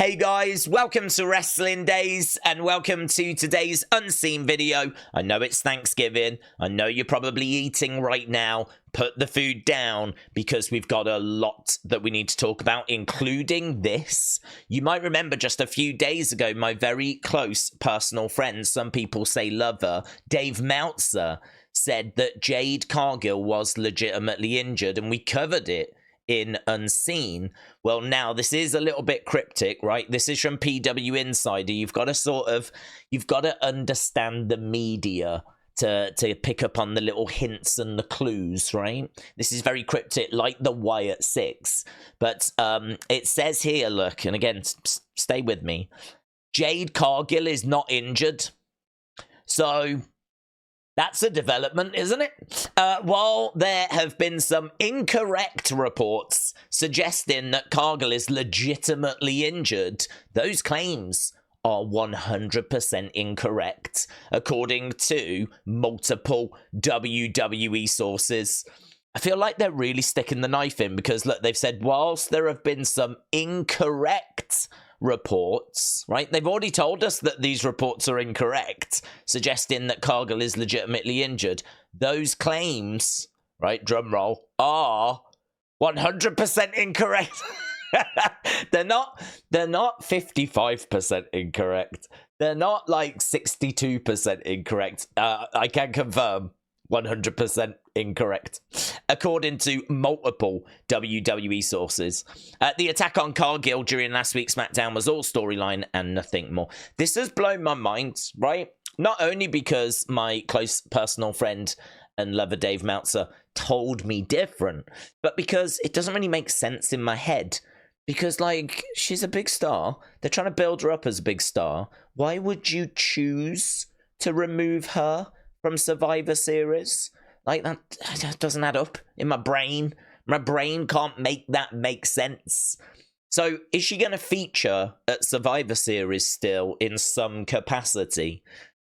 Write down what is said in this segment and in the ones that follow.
Hey guys, welcome to Wrestling Days and welcome to today's unseen video. I know it's Thanksgiving. I know you're probably eating right now. Put the food down because we've got a lot that we need to talk about, including this. You might remember just a few days ago, my very close personal friend, some people say lover, Dave Meltzer, said that Jade Cargill was legitimately injured, and we covered it in Unseen. Well, now this is a little bit cryptic, right? This is from PW Insider. You've got to understand the media to pick up on the little hints and the clues, right? This is very cryptic, like the Wyatt Sicks. But it says here, look, and again, stay with me. Jade Cargill is not injured. So that's a development, isn't it? While there have been some incorrect reports suggesting that Cargill is legitimately injured, those claims are 100% incorrect, according to multiple WWE sources. I feel like they're really sticking the knife in because, look, they've said whilst there have been some incorrect reports, right? They've already told us that these reports are incorrect, suggesting that Cargill is legitimately injured. Those claims, right, drum roll, are 100% incorrect. They're not 55% incorrect. They're not like 62% incorrect. I can confirm 100% incorrect, according to multiple WWE sources. The attack on Cargill during last week's Smackdown was all storyline and nothing more. This has blown my mind, right? Not only because my close personal friend and lover Dave Meltzer told me different, but because it doesn't really make sense in my head. Because, like, she's a big star. They're trying to build her up as a big star. Why would you choose to remove her from Survivor Series? Like, that doesn't add up in my brain. My brain can't make that make sense. So, is she going to feature at Survivor Series still in some capacity?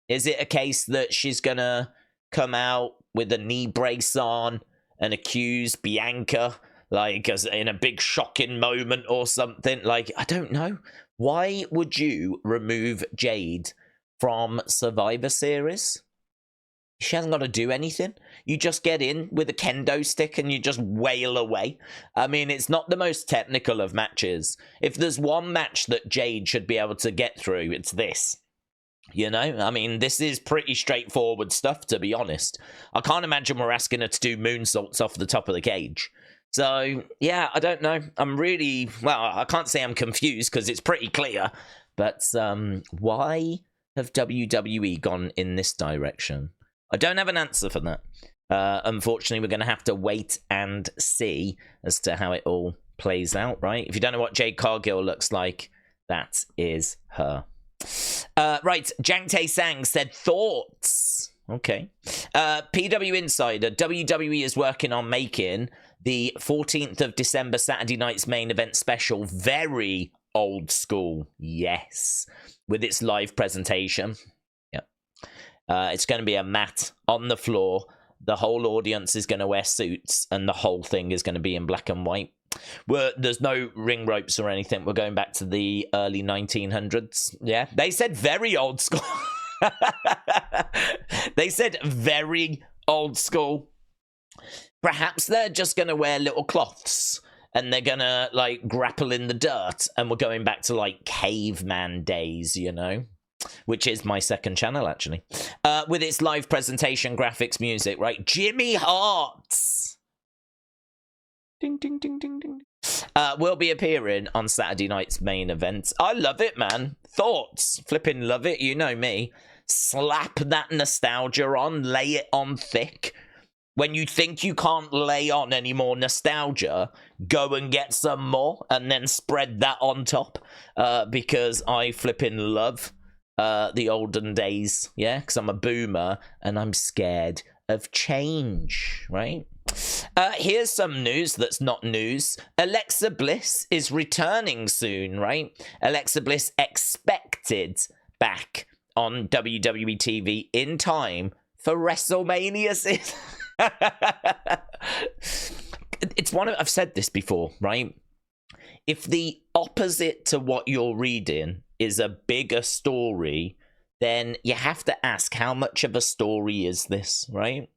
Is it a case that she's going to come out with a knee brace on and accuse Bianca, like, as in a big shocking moment or something? Like, I don't know. Why would you remove Jade from Survivor Series? She hasn't got to do anything. You just get in with a kendo stick and you just wail away. I mean, it's not the most technical of matches. If there's one match that Jade should be able to get through, it's this. You know? I mean, this is pretty straightforward stuff, to be honest. I can't imagine we're asking her to do moonsaults off the top of the cage. So, yeah, I don't know. I'm really, well, I can't say I'm confused because it's pretty clear. But why have WWE gone in this direction? I don't have an answer for that. Unfortunately, we're going to have to wait and see as to how it all plays out, right? If you don't know what Jade Cargill looks like, that is her. Right, Jang Tae Sang said, thoughts? Okay. PW Insider, WWE is working on making the 14th of December Saturday night's main event special very old school. Yes. With its live presentation. It's going to be a mat on the floor. The whole audience is going to wear suits, and the whole thing is going to be in black and white. There's no ring ropes or anything. We're going back to the early 1900s. Yeah, they said very old school. They said very old school. Perhaps they're just going to wear little cloths, and they're going to, like, grapple in the dirt, and we're going back to, like, caveman days, you know? Which is my second channel, actually. With its live presentation, graphics, music, right? Jimmy Hart! Ding, ding, ding, ding, ding. Will be appearing on Saturday night's main event. I love it, man. Thoughts? Flipping love it. You know me. Slap that nostalgia on. Lay it on thick. When you think you can't lay on any more nostalgia, go and get some more and then spread that on top. Because I flipping love the olden days, yeah, because I'm a boomer and I'm scared of change, right? Here's some news that's not news. Alexa Bliss is returning soon, right? Alexa Bliss expected back on WWE TV in time for WrestleMania. It's one of, I've said this before, right? if the opposite to what you're reading is a bigger story, then you have to ask, how much of a story is this, right?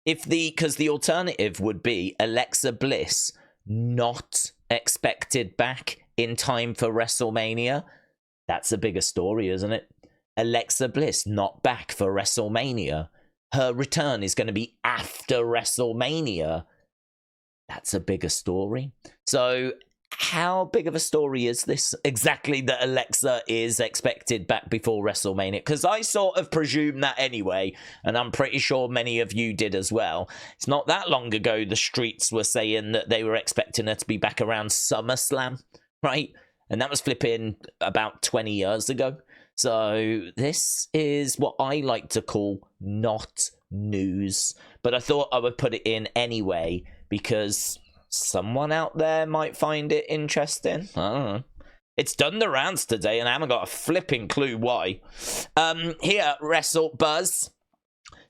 Because the alternative would be Alexa Bliss not expected back in time for WrestleMania. That's a bigger story, isn't it? Alexa Bliss not back for WrestleMania. Her return is going to be after WrestleMania. That's a bigger story. So how big of a story is this exactly that Alexa is expected back before WrestleMania? Because I sort of presume that anyway, and I'm pretty sure many of you did as well. It's not that long ago the streets were saying that they were expecting her to be back around SummerSlam, right? And that was flipping about 20 years ago. So this is what I like to call not news. But I thought I would put it in anyway because someone out there might find it interesting. I don't know. It's done the rounds today and I haven't got a flipping clue why. Here, Wrestle Buzz.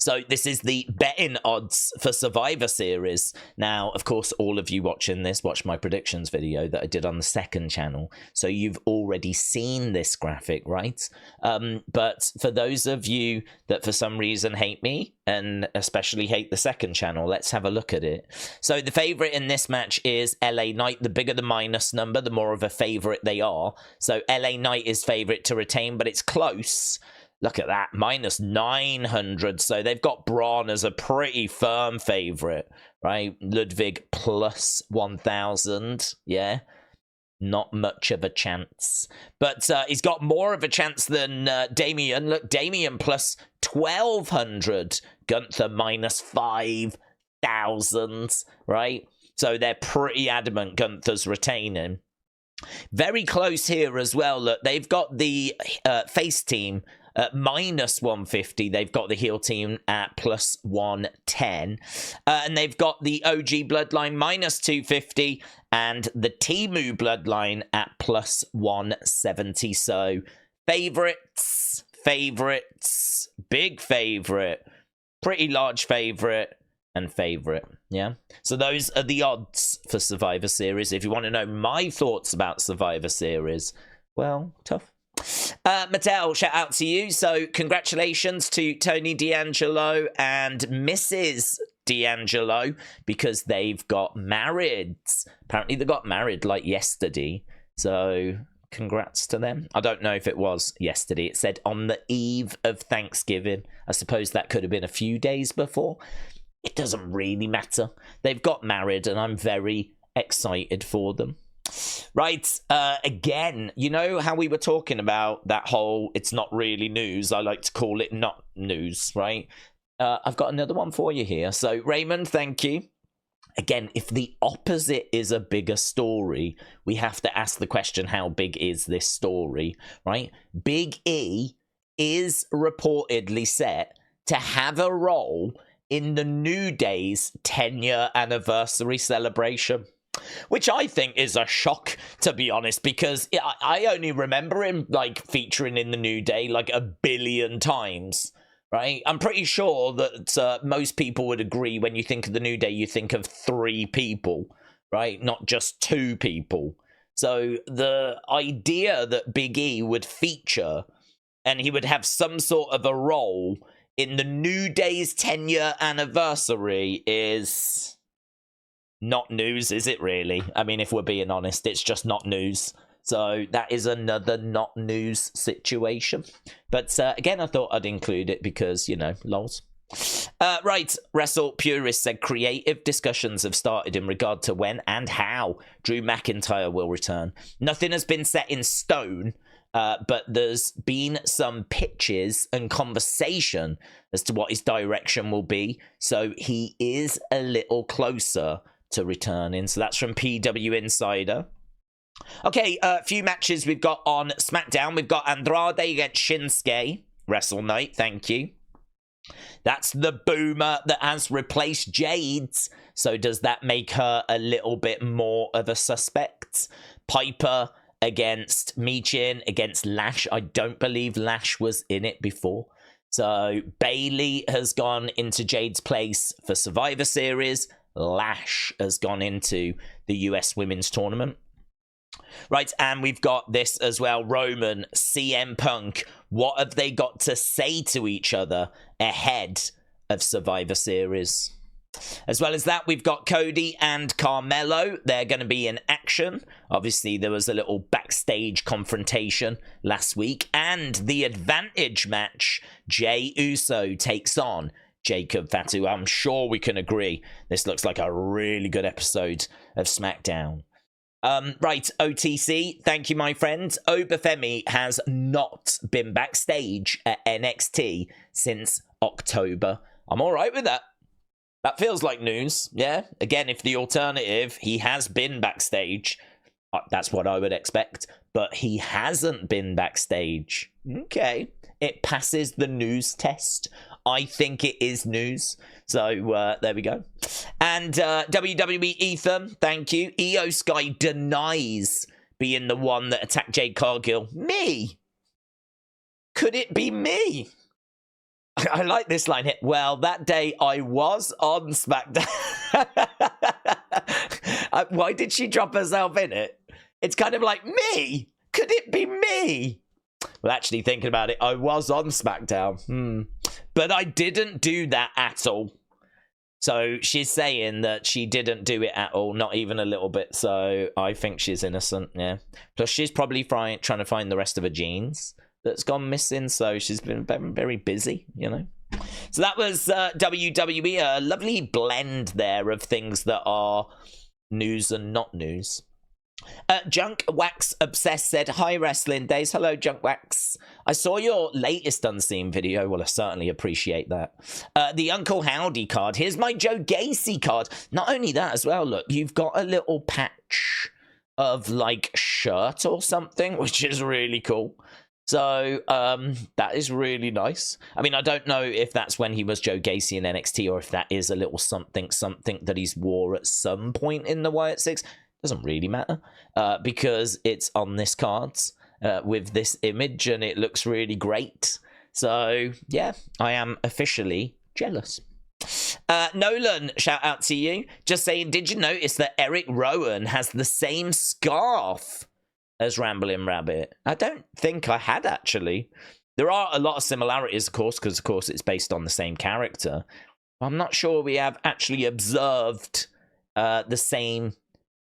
So this is the betting odds for Survivor Series. Now, of course, all of you watching this watched my predictions video that I did on the second channel. So you've already seen this graphic, right? But for those of you that for some reason hate me, and especially hate the second channel, let's have a look at it. So the favorite in this match is LA Knight. The bigger the minus number, the more of a favorite they are. So LA Knight is favorite to retain, but it's close. Look at that, minus 900. So they've got Braun as a pretty firm favorite, right? Ludwig plus 1,000, yeah. Not much of a chance. But he's got more of a chance than Damian. Look, Damian plus 1,200. Gunther minus 5,000, right? So they're pretty adamant Gunther's retaining. Very close here as well. Look, they've got the face team at minus 150. They've got the heel team at plus 110. And they've got the OG Bloodline minus 250 and the Temu Bloodline at plus 170. So favorites, big favorite, pretty large favorite, and favorite. Yeah. So those are the odds for Survivor Series. If you want to know my thoughts about Survivor Series, well, tough. Mattel, shout out to you. So congratulations to Tony D'Angelo and Mrs. D'Angelo because they've got married. Apparently they got married like yesterday. So congrats to them. I don't know if it was yesterday. It said on the eve of Thanksgiving. I suppose that could have been a few days before. It doesn't really matter. They've got married and I'm very excited for them. Right, again, you know how we were talking about that whole it's not really news? I like to call it not news, right? I've got another one for you here. So, Raymond, thank you. Again, if the opposite is a bigger story, we have to ask the question, how big is this story, right? Big E is reportedly set to have a role in the New Day's 10-year anniversary celebration. Which I think is a shock, to be honest, because I only remember him like featuring in the New Day like 1 billion times, right? I'm pretty sure that most people would agree when you think of the New Day, you think of 3 people, right? Not just 2 people. So the idea that Big E would feature and he would have some sort of a role in the New Day's 10-year anniversary is not news, is it really? I mean, if we're being honest, it's just not news. So that is another not news situation. But again, I thought I'd include it because, you know, lols. Right, Wrestle Purist said creative discussions have started in regard to when and how Drew McIntyre will return. Nothing has been set in stone, but there's been some pitches and conversation as to what his direction will be. So he is a little closer to returning. So that's from PW Insider. Okay, a few matches we've got on SmackDown. We've got Andrade against Shinsuke. Wrestle Night, thank you. That's the boomer that has replaced Jade. So does that make her a little bit more of a suspect? Piper against Michin against Lash. I don't believe Lash was in it before. So Bayley has gone into Jade's place for Survivor Series. Lash has gone into the US Women's Tournament. Right, and we've got this as well. Roman, CM Punk. What have they got to say to each other ahead of Survivor Series? As well as that, we've got Cody and Carmelo. They're going to be in action. Obviously, there was a little backstage confrontation last week. And the advantage match, Jey Uso takes on Jacob Fatu. I'm sure we can agree this looks like a really good episode of Smackdown. Right, OTC, thank you, my friend. Oba Femi has not been backstage at NXT since October. I'm all right with that. That feels like news, yeah? Again, if the alternative, he has been backstage, that's what I would expect, but he hasn't been backstage. Okay, it passes the news test. I think it is news. So, there we go. And WWE Ethan, thank you. Iyo Sky denies being the one that attacked Jade Cargill. Me? Could it be me? I like this line here. Well, that day I was on SmackDown. Why did she drop herself in it? It's kind of like, me? Could it be me? Well, actually, thinking about it, I was on SmackDown. But I didn't do that at all. So she's saying that she didn't do it at all, not even a little bit. So I think she's innocent, yeah. Plus, she's probably trying to find the rest of her jeans that's gone missing, so she's been very, very busy, you know. So that was WWE, a lovely blend there of things that are news and not news. Junk Wax Obsessed said, hi Wrestling Days. Hello, Junk Wax. I saw your latest Unseen video. Well, I certainly appreciate that. The Uncle Howdy card. Here's my Joe Gacy card. Not only that as well, look, you've got a little patch of like shirt or something, which is really cool. So, that is really nice. I mean, I don't know if that's when he was Joe Gacy in NXT or if that is a little something that he's wore at some point in the Wyatt Sicks. Doesn't really matter, because it's on this card with this image and it looks really great. So, yeah, I am officially jealous. Nolan, shout out to you. Just saying, did you notice that Eric Rowan has the same scarf as Ramblin Rabbit? I don't think I had, actually. There are a lot of similarities, of course, because, of course, it's based on the same character. I'm not sure we have actually observed the same,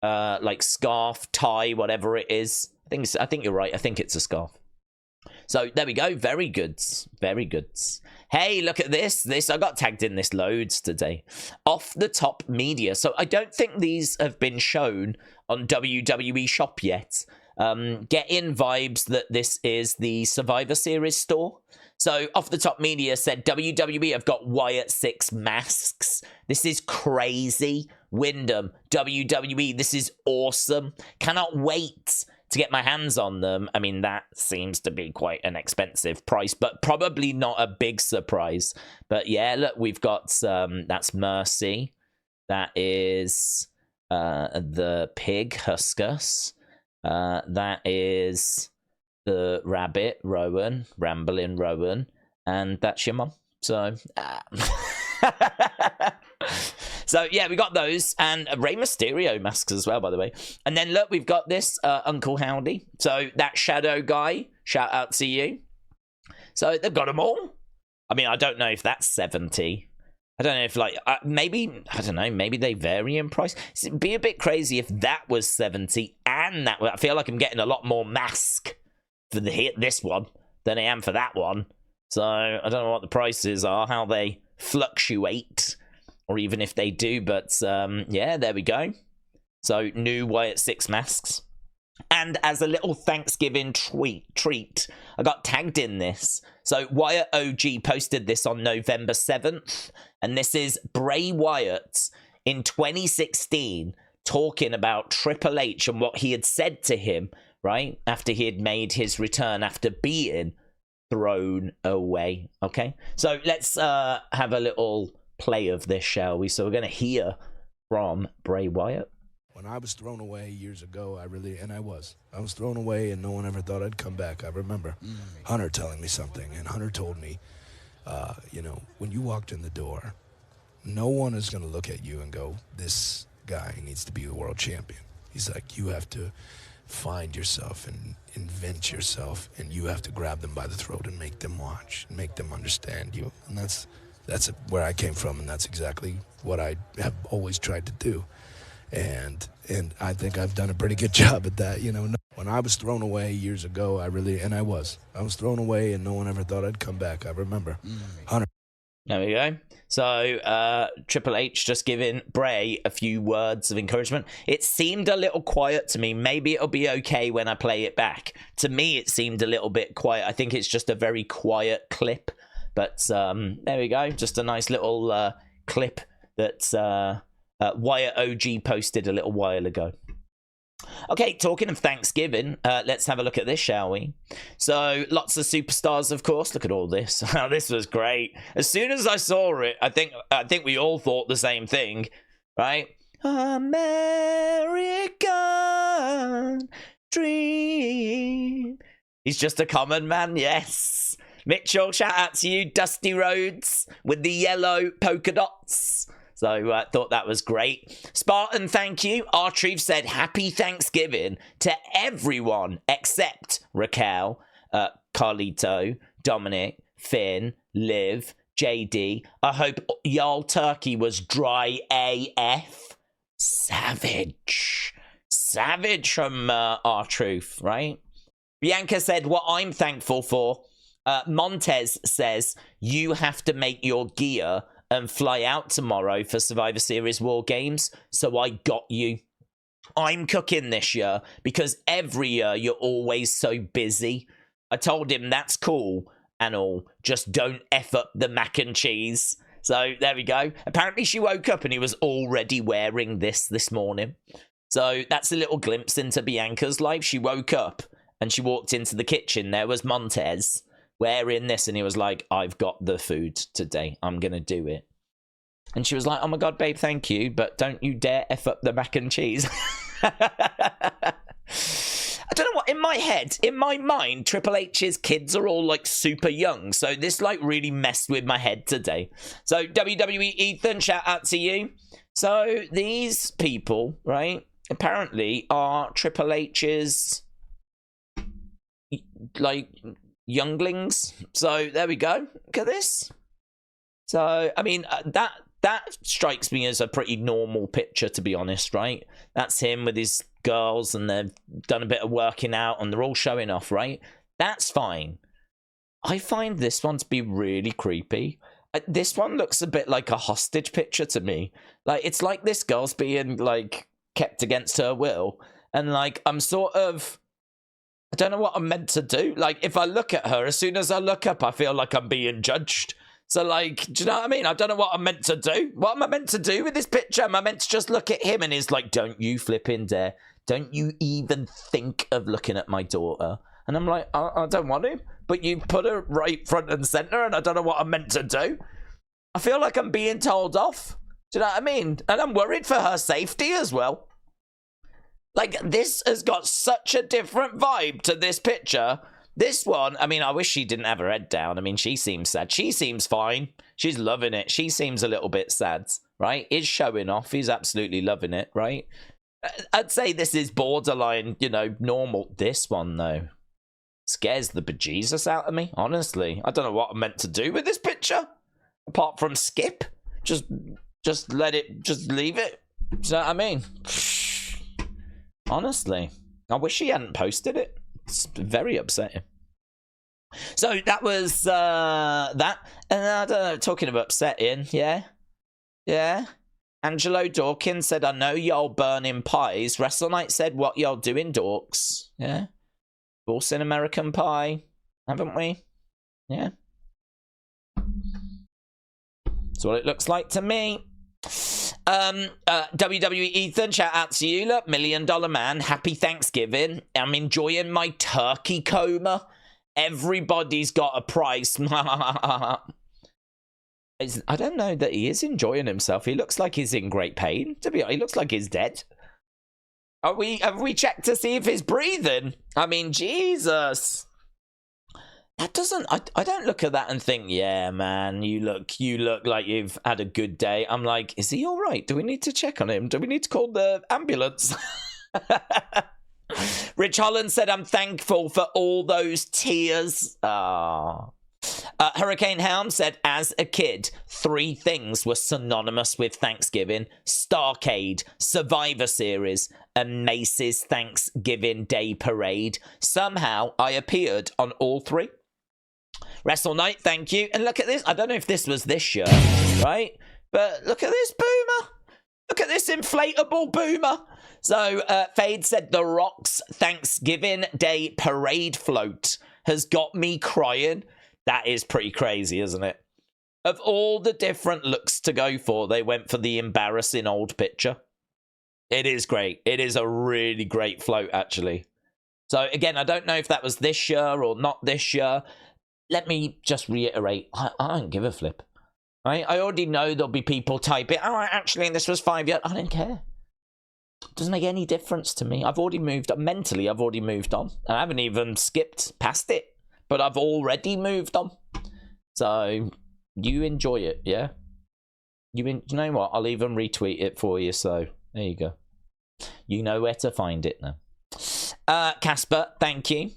like, scarf, tie, whatever it is. I think you're right. I think it's a scarf. So, there we go. Very good. Very good. Hey, look at this. I got tagged in this loads today. Off the Top Media. So, I don't think these have been shown on WWE Shop yet. Get in vibes that this is the Survivor Series store. So, Off the Top Media said, WWE have got Wyatt Sicks masks. This is crazy. Wyndham, WWE, this is awesome. Cannot wait to get my hands on them. I mean, that seems to be quite an expensive price, but probably not a big surprise. But yeah, look, we've got, that's Mercy. That is the pig, Huskus. That is the rabbit, Rowan, Ramblin' Rowan, and that's your mum. So, so yeah, we got those, and Rey Mysterio masks as well, by the way. And then look, we've got this Uncle Howdy. So that Shadow guy, shout out to you. So they've got them all. I mean, I don't know if that's 70. I don't know if, like, maybe, I don't know, maybe they vary in price. It'd be a bit crazy if that was 70 and that, I feel like I'm getting a lot more mask for this one than I am for that one. So, I don't know what the prices are, how they fluctuate, or even if they do, but, yeah, there we go. So, new Wyatt Sicks masks. And as a little Thanksgiving treat, I got tagged in this. So Wyatt OG posted this on November 7th. And this is Bray Wyatt in 2016 talking about Triple H and what he had said to him, right? After he had made his return after being thrown away. Okay? So let's have a little play of this, shall we? So we're going to hear from Bray Wyatt. When I was thrown away years ago, I was thrown away and no one ever thought I'd come back. I remember Hunter telling me something, and Hunter told me, you know, when you walked in the door, no one is going to look at you and go, this guy needs to be a world champion. He's like, you have to find yourself and invent yourself, and you have to grab them by the throat and make them watch, and make them understand you. And that's where I came from, and that's exactly what I have always tried to do. And I think I've done a pretty good job at that. You know, when I was thrown away years ago, I was thrown away, and no one ever thought I'd come back. I remember. There we go. So Triple H just giving Bray a few words of encouragement. It seemed a little quiet to me. Maybe it'll be okay when I play it back. To me, it seemed a little bit quiet. I think it's just a very quiet clip. But there we go. Just a nice little clip that Wyatt OG posted a little while ago. Okay, talking of Thanksgiving, let's have a look at this, shall we? So, lots of superstars, of course. Look at all this. This was great. As soon as I saw it, I think we all thought the same thing, right? American dream. He's just a common man, yes. Mitchell, shout out to you. Dusty Rhodes with the yellow polka dots. So thought that was great. Spartan, thank you. R-Truth said happy Thanksgiving to everyone except Raquel, Carlito, Dominic, Finn, Liv, JD. I hope y'all turkey was dry AF. Savage. Savage from R-Truth, right? Bianca said what I'm thankful for. Montez says you have to make your gear and fly out tomorrow for Survivor Series War Games, so I got you. I'm cooking this year because every year you're always so busy. I told him that's cool and all, just don't F up the mac and cheese. So there we go. Apparently she woke up and he was already wearing this morning. So that's a little glimpse into Bianca's life. She woke up and she walked into the kitchen. There was Montez wearing this, and he was like, I've got the food today. I'm going to do it. And she was like, oh my God, babe, thank you, but don't you dare F up the mac and cheese. I don't know what, in my head, in my mind, Triple H's kids are all like super young. So this like really messed with my head today. So WWE Ethan, shout out to you. So these people, right, apparently are Triple H's like younglings. So there we go. Look at this. So I mean that strikes me as a pretty normal picture, to be honest, right? That's him with his girls, and they've done a bit of working out, and they're all showing off, right? That's fine. I find this one to be really creepy. This one looks a bit like a hostage picture to me. Like it's like this girl's being like kept against her will, and like I'm sort of, I don't know what I'm meant to do. Like, if I look at her, as soon as I look up, I feel like I'm being judged. So, like, do you know what I mean? I don't know what I'm meant to do. What am I meant to do with this picture? Am I meant to just look at him and he's like, don't you flip in dare. Don't you even think of looking at my daughter. And I'm like, I don't want to. But you put her right front and center, and I don't know what I'm meant to do. I feel like I'm being told off. Do you know what I mean? And I'm worried for her safety as well. Like, this has got such a different vibe to this picture. This one, I mean, I wish she didn't have her head down. I mean, she seems sad. She seems fine. She's loving it. She seems a little bit sad, right? He's showing off. He's absolutely loving it, right? I'd say this is borderline, you know, normal. This one, though, scares the bejesus out of me, honestly. I don't know what I'm meant to do with this picture, apart from skip. Just let it, just leave it. Do you know what I mean? Honestly, I wish he hadn't posted it. It's very upsetting. So that was that. And I don't know, talking of upsetting, yeah. Angelo Dawkins said, I know y'all burning pies. Wrestle Night said, what y'all doing, dorks? Yeah. Forcing in American Pie, haven't we? Yeah. That's what it looks like to me. WWE Ethan, shout out to you. Look, $1 Million Man, happy Thanksgiving. I'm enjoying my turkey coma. Everybody's got a price. I don't know that he is enjoying himself. He looks like he's in great pain. To be honest, he looks like he's dead. Have we checked to see if he's breathing? I mean, Jesus. That doesn't, I don't look at that and think, yeah, man, you look like you've had a good day. I'm like, is he all right? Do we need to check on him? Do we need to call the ambulance? Rich Holland said, I'm thankful for all those tears. Hurricane Helm said, as a kid, 3 things were synonymous with Thanksgiving: Starcade, Survivor Series, and Macy's Thanksgiving Day Parade. Somehow, I appeared on all 3. Wrestle Night, thank you. And look at this. I don't know if this was this shirt, right? But look at this boomer. Look at this inflatable boomer. So, Fade said, The Rock's Thanksgiving Day Parade float has got me crying. That is pretty crazy, isn't it? Of all the different looks to go for, they went for the embarrassing old picture. It is great. It is a really great float, actually. So, again, I don't know if that was this year or not this year. Let me just reiterate, I don't give a flip. Right? I already know there'll be people typing, oh, actually, this was 5 years. I don't care. It doesn't make any difference to me. I've already moved on. Mentally, I've already moved on. I haven't even skipped past it. But I've already moved on. So, you enjoy it, yeah? You know what? I'll even retweet it for you, so there you go. You know where to find it now. Casper, thank you.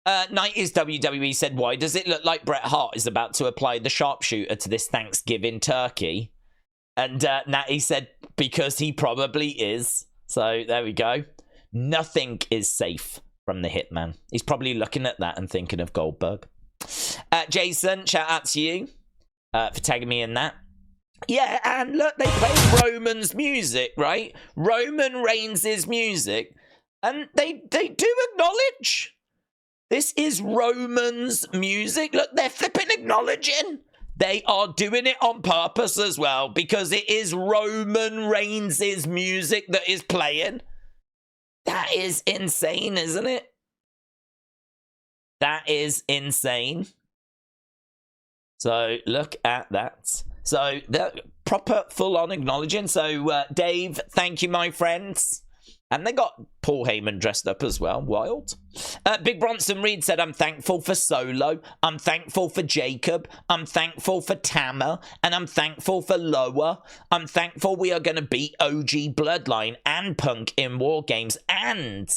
90s WWE said, why does it look like Bret Hart is about to apply the sharpshooter to this Thanksgiving turkey? And Natty said, because he probably is. So, there we go. Nothing is safe from the Hitman. He's probably looking at that and thinking of Goldberg. Jason, shout out to you for tagging me in that. Yeah, and look, they played Roman's music, right? Roman Reigns' music. And they do acknowledge this is Roman's music. Look, they're flipping acknowledging. They are doing it on purpose as well, because it is Roman Reigns' music that is playing. That is insane, isn't it? That is insane. So, look at that. So, the proper full-on acknowledging. So, Dave, thank you, my friends. And they got Paul Heyman dressed up as well. Wild. Big Bronson Reed said, I'm thankful for Solo. I'm thankful for Jacob. I'm thankful for Tama. And I'm thankful for Loa. I'm thankful we are going to beat OG Bloodline and Punk in War Games. And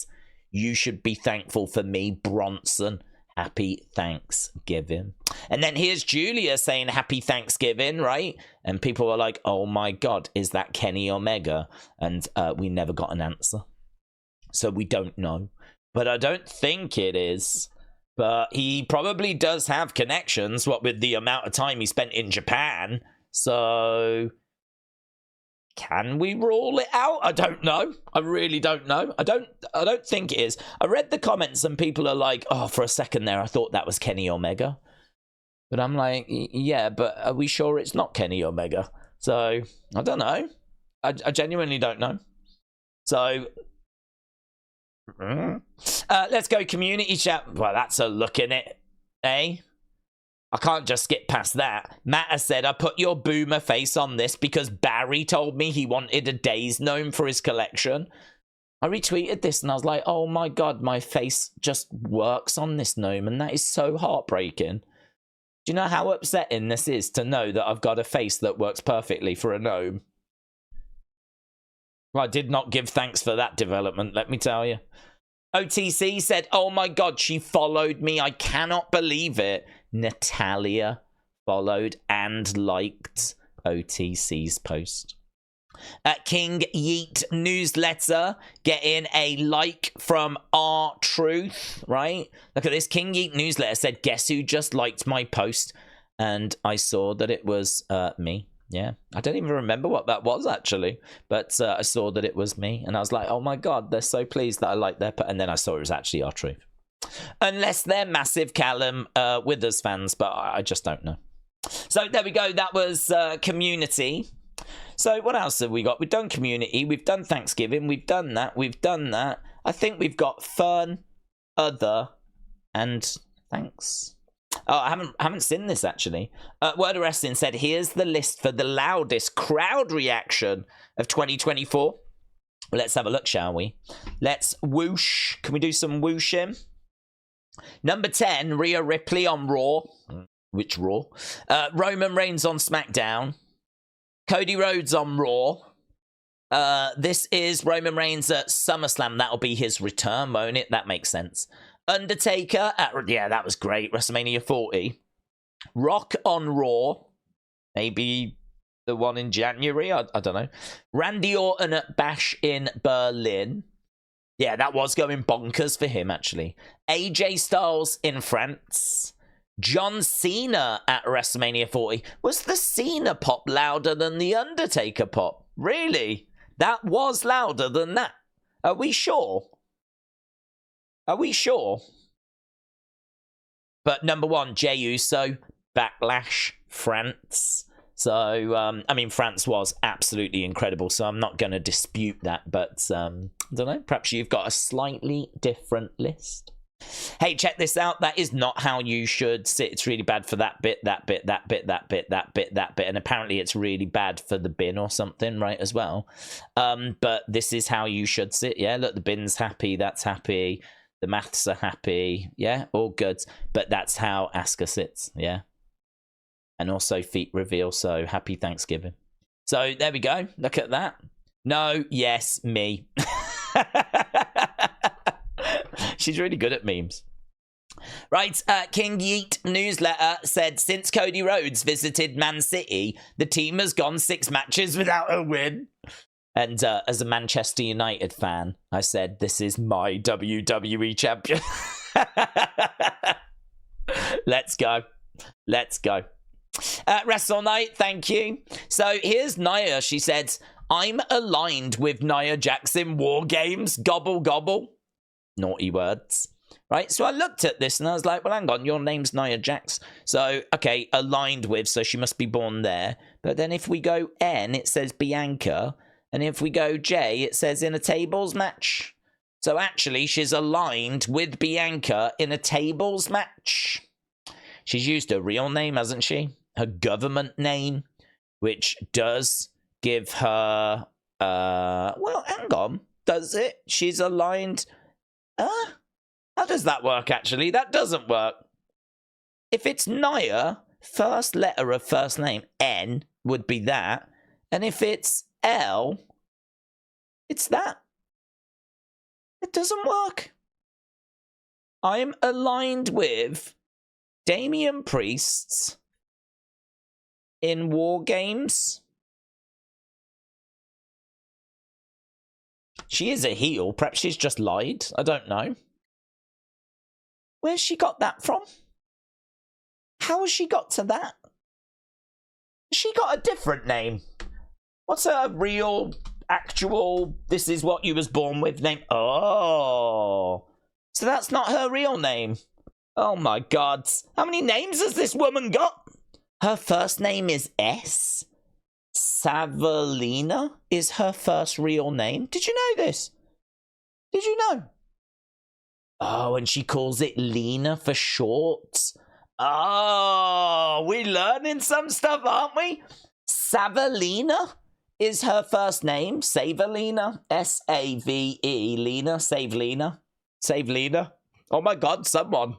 you should be thankful for me, Bronson. Happy Thanksgiving. And then here's Giulia saying happy Thanksgiving, right? And people were like, oh my God, is that Kenny Omega? And we never got an answer. So we don't know. But I don't think it is. But he probably does have connections, what with the amount of time he spent in Japan. So can we rule it out? I don't know. I really don't know. I don't think it is. I read the comments and people are like, oh, for a second there, I thought that was Kenny Omega. But I'm like, yeah, but are we sure it's not Kenny Omega? So, I don't know. I genuinely don't know. So, let's go community chat. Well, that's a look in it, eh? I can't just skip past that. Matt has said, I put your boomer face on this because Barry told me he wanted a Days gnome for his collection. I retweeted this and I was like, oh my God, my face just works on this gnome. And that is so heartbreaking. Do you know how upsetting this is to know that I've got a face that works perfectly for a gnome? Well, I did not give thanks for that development, let me tell you. OTC said, oh my God, she followed me. I cannot believe it. Natalia followed and liked OTC's post. King Yeet newsletter getting a like from R-Truth, right? Look at this. King Yeet newsletter said, guess who just liked my post? And I saw that it was me. Yeah, I don't even remember what that was actually, but I saw that it was me and I was like, oh my God, they're so pleased that I liked their and then I saw it was actually R-Truth. Unless they're massive Callum Withers fans, but I just don't know. So there we go. That was community. So what else have we got? We've done community. We've done Thanksgiving. We've done that. We've done that. I think we've got fun, other, and thanks. Oh, I haven't seen this actually. Word of Wrestling said, here's the list for the loudest crowd reaction of 2024. Well, let's have a look, shall we? Let's whoosh. Can we do some whooshing? Number 10, Rhea Ripley on Raw. Which Raw? Roman Reigns on SmackDown. Cody Rhodes on Raw. This is Roman Reigns at SummerSlam. That'll be his return, won't it? That makes sense. Undertaker at... Yeah, that was great. WrestleMania 40. Rock on Raw. Maybe the one in January. I don't know. Randy Orton at Bash in Berlin. Yeah, that was going bonkers for him, actually. AJ Styles in France. John Cena at WrestleMania 40. Was the Cena pop louder than the Undertaker pop? Really? That was louder than that. Are we sure? Are we sure? But number one, Jey Uso, Backlash, France. So, I mean, France was absolutely incredible, so I'm not going to dispute that. But, I don't know, perhaps you've got a slightly different list. Hey, check this out. That is not how you should sit. It's really bad for that bit, that bit, that bit, that bit, that bit, that bit. And apparently it's really bad for the bin or something, right, as well. But this is how you should sit. Yeah, look, the bin's happy. That's happy. The maths are happy. Yeah, all good. But that's how Asuka sits. Yeah. And also feet reveal. So happy Thanksgiving. So there we go. Look at that. No, yes, me. She's really good at memes. Right, King Yeet newsletter said, since Cody Rhodes visited Man City, the team has gone 6 matches without a win. And as a Manchester United fan, I said, this is my WWE champion. Let's go. Let's go. Wrestle Night, thank you. So here's Nia. She said, I'm aligned with Nia Jax in War Games. Gobble, gobble. Naughty words. Right, so I looked at this and I was like, well, hang on, your name's Nia Jax. So, okay, aligned with, so she must be born there. But then if we go N, it says Bianca. And if we go J, it says in a tables match. So actually, she's aligned with Bianca in a tables match. She's used her real name, hasn't she? Her government name, which does give her... well, hang on. Does it? She's aligned... How does that work, actually? That doesn't work. If it's Nia, first letter of first name, N, would be that. And if it's L, it's that. It doesn't work. I'm aligned with Damian Priest in War Games. She is a heel. Perhaps she's just lied. I don't know. Where's she got that from? How has she got to that? Has she got a different name? What's her real, actual, this is what you was born with name? Oh. So that's not her real name. Oh my God. How many names has this woman got? Her first name is S. Savalina is her first real name. Did you know this? Did you know? Oh, and she calls it Lena for short. Oh, we're learning some stuff, aren't we? Savalina is her first name. Savalina. S-A-V-E. Lena. Save Lena. Save Lena. Oh my God, someone.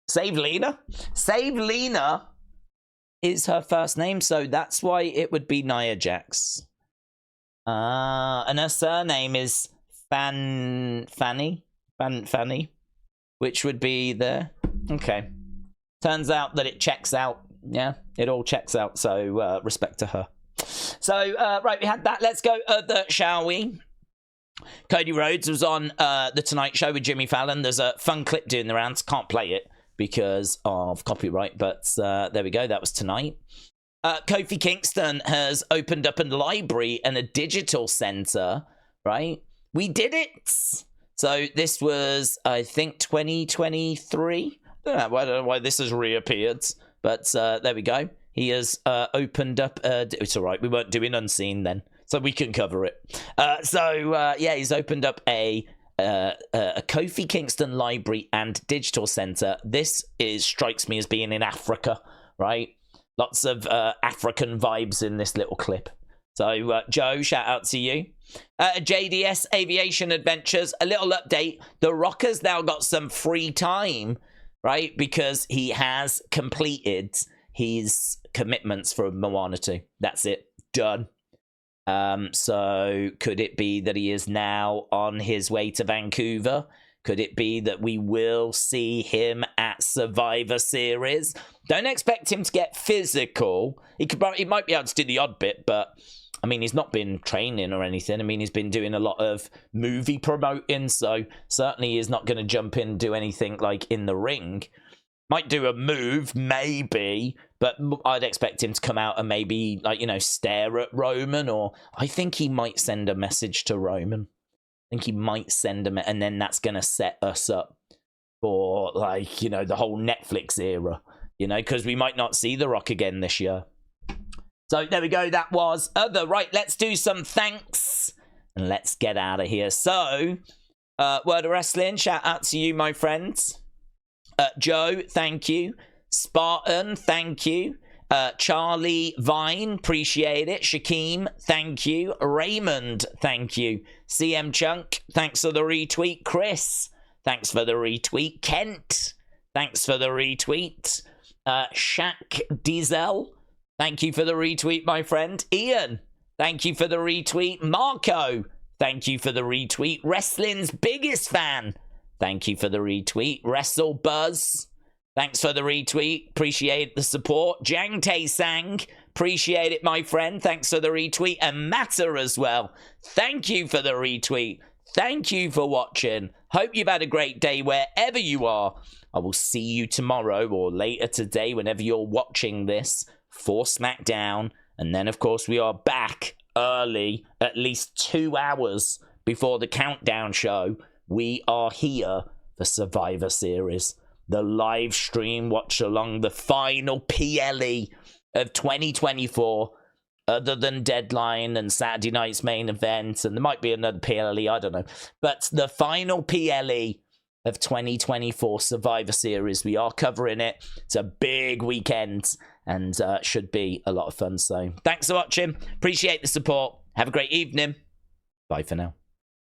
Save Lena. Save Lena is her first name, so that's why it would be Nia Jax. And her surname is Fanny, which would be the... Okay. Turns out that it checks out. Yeah, it all checks out, so respect to her. So, right, we had that. Let's go shall we? Cody Rhodes was on The Tonight Show with Jimmy Fallon. There's a fun clip doing the rounds. Can't play it because of copyright, but there we go. That was tonight. Kofi Kingston has opened up a library and a digital center, right? We did it. So this was, I think, 2023. I don't know why this has reappeared, but there we go. He has opened up, it's all right. We weren't doing Unseen then, so we can cover it. Yeah, he's opened up a Kofi Kingston library and digital center. This strikes me as being in Africa, right? Lots of African vibes in this little clip. So, Joe, shout out to you. JDS Aviation Adventures, a little update. The Rock has now got some free time, right? Because he has completed his commitments for Moana 2. That's it. Done. So could it be that he is now on his way to Vancouver? Could it be that we will see him at Survivor Series? Don't expect him to get physical. He might be able to do the odd bit, but I mean, he's not been training or anything. I mean, he's been doing a lot of movie promoting, so certainly he's not going to jump in and do anything like in the ring. Might do a move, maybe, but I'd expect him to come out and maybe, like, you know, stare at Roman, or I think he might send a message to Roman. I think he might send him, and then that's going to set us up for, like, you know, the whole Netflix era, you know, because we might not see The Rock again this year. So there we go. That was other. Right, let's do some thanks and let's get out of here. So, Word of Wrestling, shout out to you, my friends. Joe, thank you. Spartan, thank you. Charlie Vine, appreciate it. Shakeem, thank you. Raymond, thank you. CM Chunk, thanks for the retweet. Chris, thanks for the retweet. Kent, thanks for the retweet. Shaq Diesel, thank you for the retweet, my friend. Ian, thank you for the retweet. Marco, thank you for the retweet. Wrestling's biggest fan, thank you for the retweet. Wrestle Buzz, thanks for the retweet. Appreciate the support. Jang Tae Sang, appreciate it, my friend. Thanks for the retweet. And Matter as well, thank you for the retweet. Thank you for watching. Hope you've had a great day wherever you are. I will see you tomorrow or later today, whenever you're watching this, for Smackdown. And then, of course, we are back early, at least 2 hours before the countdown show. We are here for Survivor Series, the live stream watch along, the final PLE of 2024, other than Deadline and Saturday night's main event, and there might be another PLE, I don't know. But the final PLE of 2024 Survivor Series, we are covering it. It's a big weekend and should be a lot of fun. So thanks for watching. Appreciate the support. Have a great evening. Bye for now.